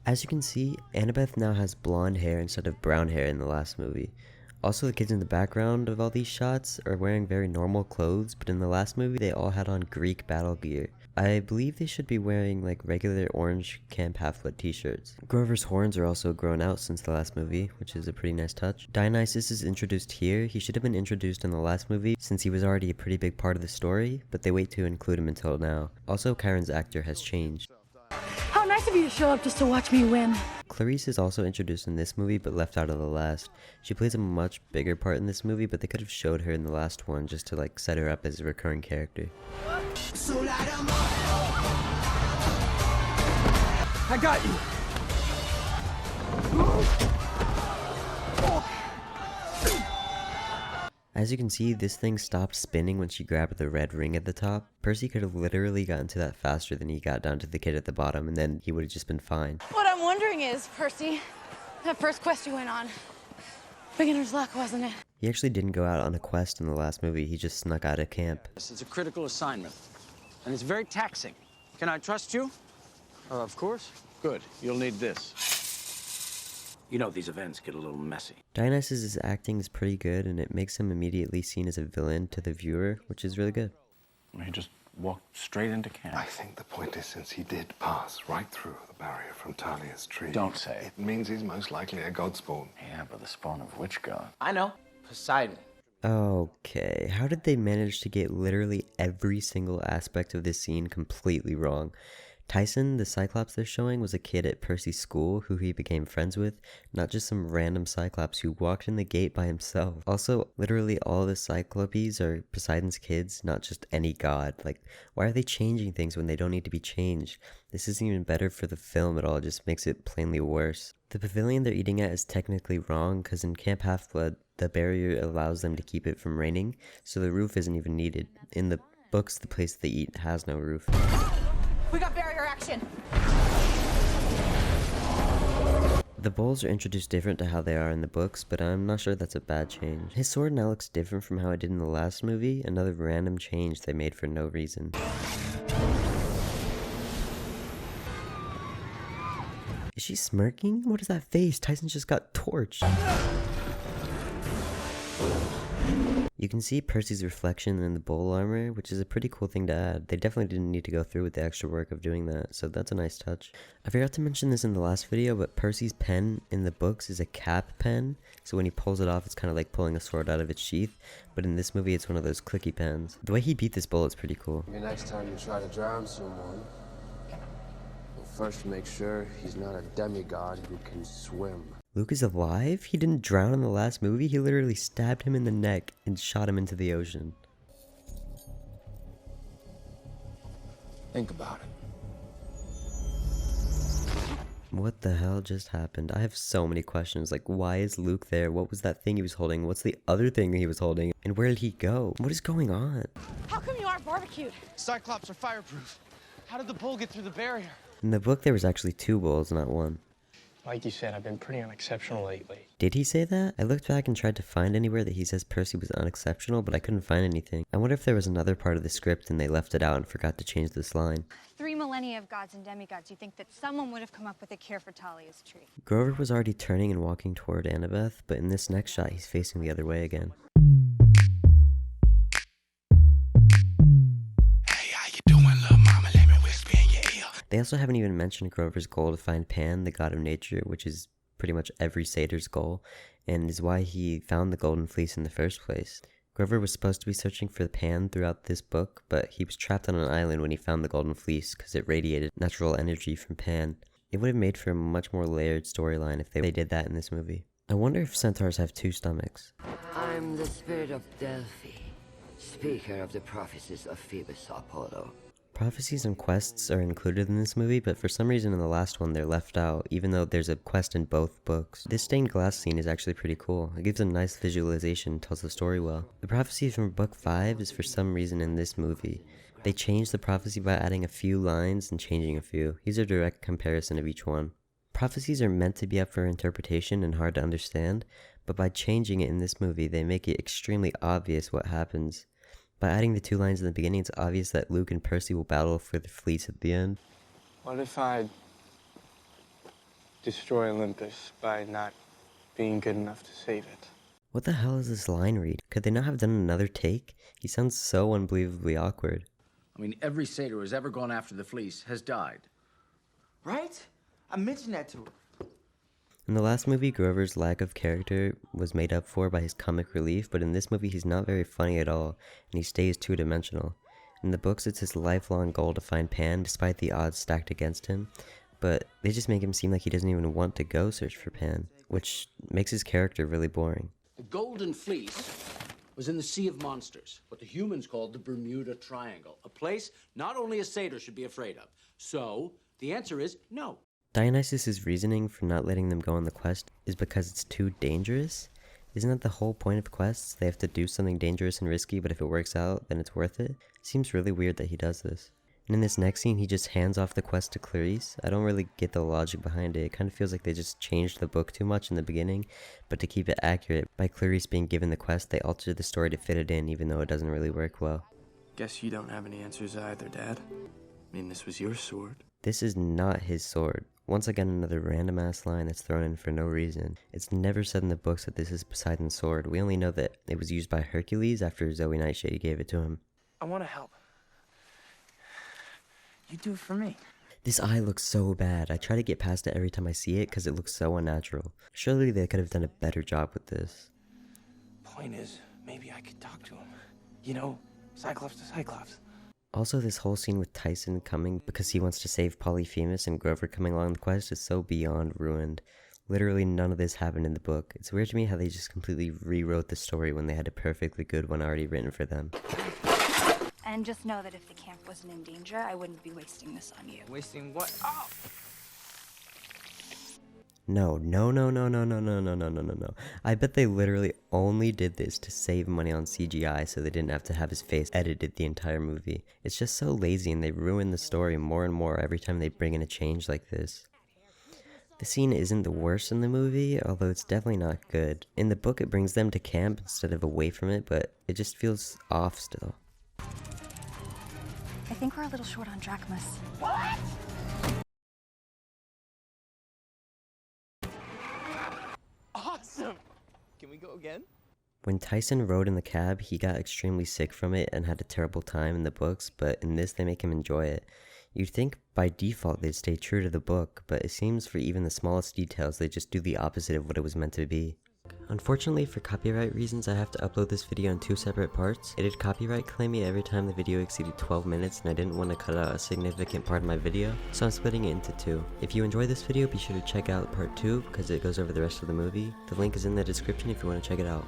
As you can see, Annabeth now has blonde hair instead of brown hair in the last movie. Also, the kids in the background of all these shots are wearing very normal clothes, but in the last movie they all had on Greek battle gear. I believe they should be wearing like regular orange Camp Half-Blood t-shirts. Grover's horns are also grown out since the last movie, which is a pretty nice touch. Dionysus is introduced here. He should have been introduced in the last movie since he was already a pretty big part of the story, but they wait to include him until now. Also, Chiron's actor has changed. How nice of you to show up just to watch me win. Clarice is also introduced in this movie but left out of the last. She plays a much bigger part in this movie, but they could have showed her in the last one just to like set her up as a recurring character. I got you. As you can see, this thing stopped spinning when she grabbed the red ring at the top. Percy could have literally gotten to that faster than he got down to the kid at the bottom, and then he would have just been fine. What I'm wondering is, Percy, that first quest you went on, beginner's luck, wasn't it? He actually didn't go out on a quest in the last movie, he just snuck out of camp. It's a critical assignment, and it's very taxing. Can I trust you? Of course. Good. You'll need this. You know, these events get a little messy. Dionysus' acting is pretty good, and it makes him immediately seen as a villain to the viewer, which is really good. He just walked straight into camp. I think the point is, since he did pass right through the barrier from Talia's tree... Don't say. It means he's most likely a god spawn. Yeah, but the spawn of which god? I know. Poseidon. Okay, how did they manage to get literally every single aspect of this scene completely wrong? Tyson, the Cyclops they're showing, was a kid at Percy's school who he became friends with, not just some random Cyclops who walked in the gate by himself. Also, literally all the Cyclopes are Poseidon's kids, not just any god. Like, why are they changing things when they don't need to be changed? This isn't even better for the film at all, it just makes it plainly worse. The pavilion they're eating at is technically wrong, because in Camp Half-Blood, the barrier allows them to keep it from raining, so the roof isn't even needed. In the books, the place they eat has no roof. We got barrier action. The bowls are introduced different to how they are in the books, but I'm not sure that's a bad change. His sword now looks different from how it did in the last movie, another random change they made for no reason. Is she smirking? What is that face? Tyson just got torched. You can see Percy's reflection in the bowl armor, which is a pretty cool thing to add. They definitely didn't need to go through with the extra work of doing that, so that's a nice touch. I forgot to mention this in the last video, but Percy's pen in the books is a cap pen, so when he pulls it off, it's kind of like pulling a sword out of its sheath, but in this movie, it's one of those clicky pens. The way he beat this bullet's pretty cool. Maybe next time you try to drown someone, well, first make sure he's not a demigod who can swim. Luke is alive? He didn't drown in the last movie? He literally stabbed him in the neck and shot him into the ocean. Think about it. What the hell just happened? I have so many questions, like why is Luke there? What was that thing he was holding? What's the other thing he was holding? And where did he go? What is going on? How come you aren't barbecued? Cyclops are fireproof. How did the bull get through the barrier? In the book there was actually 2 bulls, not 1. Like you said, I've been pretty unexceptional lately. Did he say that? I looked back and tried to find anywhere that he says Percy was unexceptional, but I couldn't find anything. I wonder if there was another part of the script and they left it out and forgot to change this line. 3 millennia of gods and demigods, you think that someone would have come up with a cure for Talia's tree. Grover was already turning and walking toward Annabeth, but in this next shot he's facing the other way again. They also haven't even mentioned Grover's goal to find Pan, the god of nature, which is pretty much every satyr's goal, and is why he found the Golden Fleece in the first place. Grover was supposed to be searching for Pan throughout this book, but he was trapped on an island when he found the Golden Fleece because it radiated natural energy from Pan. It would have made for a much more layered storyline if they did that in this movie. I wonder if centaurs have 2 stomachs. I'm the spirit of Delphi, speaker of the prophecies of Phoebus Apollo. Prophecies and quests are included in this movie, but for some reason in the last one they're left out, even though there's a quest in both books. This stained glass scene is actually pretty cool. It gives a nice visualization, tells the story well. The prophecy from book 5 is for some reason in this movie. They changed the prophecy by adding a few lines and changing a few. Here's a direct comparison of each one. Prophecies are meant to be up for interpretation and hard to understand, but by changing it in this movie, they make it extremely obvious what happens. By adding the 2 lines in the beginning, it's obvious that Luke and Percy will battle for the fleece at the end. What if I destroy Olympus by not being good enough to save it. What the hell is this line read? Could they not have done another take? He sounds so unbelievably awkward. I mean, every satyr who has ever gone after the fleece has died. Right? I mentioned that to her. In the last movie, Grover's lack of character was made up for by his comic relief, but in this movie he's not very funny at all, and he stays two-dimensional. In the books, it's his lifelong goal to find Pan, despite the odds stacked against him, but they just make him seem like he doesn't even want to go search for Pan, which makes his character really boring. The Golden Fleece was in the Sea of Monsters, what the humans called the Bermuda Triangle, a place not only a satyr should be afraid of. So, the answer is no. Dionysus' reasoning for not letting them go on the quest is because it's too dangerous? Isn't that the whole point of quests? They have to do something dangerous and risky, but if it works out, then it's worth it? Seems really weird that he does this. And in this next scene, he just hands off the quest to Clarice. I don't really get the logic behind it. It kind of feels like they just changed the book too much in the beginning, but to keep it accurate, by Clarice being given the quest, they altered the story to fit it in, even though it doesn't really work well. Guess you don't have any answers either, Dad. I mean, this was your sword. This is not his sword. Once again, another random ass line that's thrown in for no reason. It's never said in the books that this is Poseidon's sword. We only know that it was used by Hercules after Zoe Nightshade gave it to him. I want to help. You do it for me. This eye looks so bad. I try to get past it every time I see it because it looks so unnatural. Surely they could have done a better job with this. Point is, maybe I could talk to him. You know, Cyclops to Cyclops. Also, this whole scene with Tyson coming because he wants to save Polyphemus and Grover coming along the quest is so beyond ruined. Literally none of this happened in the book. It's weird to me how they just completely rewrote the story when they had a perfectly good one already written for them. And just know that if the camp wasn't in danger, I wouldn't be wasting this on you. Wasting what? Oh! No. I bet they literally only did this to save money on CGI so they didn't have to have his face edited the entire movie. It's just so lazy and they ruin the story more and more every time they bring in a change like this. The scene isn't the worst in the movie, although it's definitely not good. In the book it brings them to camp instead of away from it, but it just feels off still. I think we're a little short on drachmas. What? Awesome! Can we go again? When Tyson rode in the cab, he got extremely sick from it and had a terrible time in the books, but in this they make him enjoy it. You'd think by default they'd stay true to the book, but it seems for even the smallest details they just do the opposite of what it was meant to be. Unfortunately, for copyright reasons, I have to upload this video in 2 separate parts. It did copyright claim me every time the video exceeded 12 minutes and I didn't want to cut out a significant part of my video, so I'm splitting it into 2. If you enjoyed this video, be sure to check out part 2 because it goes over the rest of the movie. The link is in the description if you want to check it out.